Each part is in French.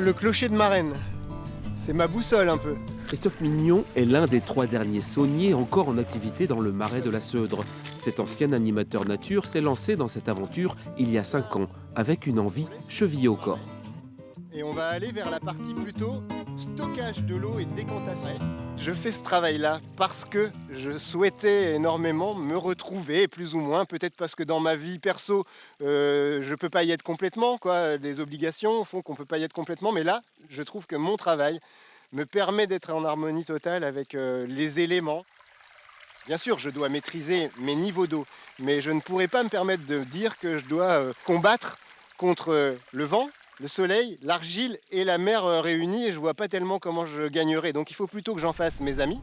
Le clocher de Marennes, c'est ma boussole un peu. Christophe Mignon est l'un des 3 derniers sauniers encore en activité dans le marais de la Seudre. Cet ancien animateur nature s'est lancé dans cette aventure il y a 5 ans, avec une envie chevillée au corps. Et on va aller vers la partie plutôt stockage de l'eau et décantation. Je fais ce travail-là parce que je souhaitais énormément me retrouver, plus ou moins, peut-être parce que dans ma vie perso, je ne peux pas y être complètement, quoi. Des obligations font qu'on ne peut pas y être complètement, mais là, je trouve que mon travail me permet d'être en harmonie totale avec les éléments. Bien sûr, je dois maîtriser mes niveaux d'eau, mais je ne pourrais pas me permettre de dire que je dois combattre contre le vent, le soleil, l'argile et la mer réunis, et je ne vois pas tellement comment je gagnerais. Donc il faut plutôt que j'en fasse mes amis.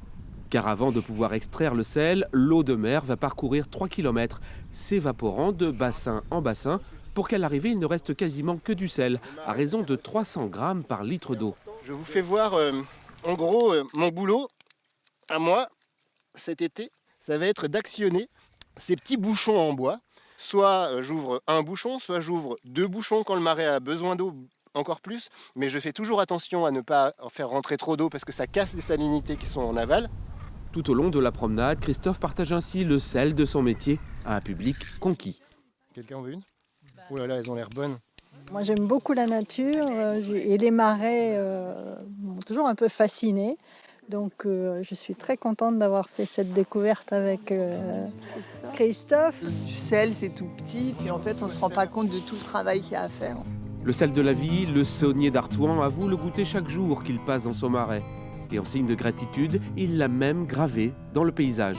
Car avant de pouvoir extraire le sel, l'eau de mer va parcourir 3 km, s'évaporant de bassin en bassin, pour qu'à l'arrivée, il ne reste quasiment que du sel, à raison de 300 grammes par litre d'eau. Je vous fais voir, en gros, mon boulot, à moi, cet été, ça va être d'actionner ces petits bouchons en bois. Soit j'ouvre un bouchon, soit j'ouvre 2 bouchons quand le marais a besoin d'eau, encore plus. Mais je fais toujours attention à ne pas en faire rentrer trop d'eau parce que ça casse les salinités qui sont en aval. Tout au long de la promenade, Christophe partage ainsi le sel de son métier à un public conquis. Quelqu'un en veut une ? Oh là là, elles ont l'air bonnes. Moi, j'aime beaucoup la nature et les marais m'ont toujours un peu fascinée. Donc, je suis très contente d'avoir fait cette découverte avec Christophe. Du sel, c'est tout petit, puis en fait, on ne se rend pas compte de tout le travail qu'il y a à faire. Le sel de la vie, le saunier d'Artois avoue le goûter chaque jour qu'il passe dans son marais. Et en signe de gratitude, il l'a même gravé dans le paysage.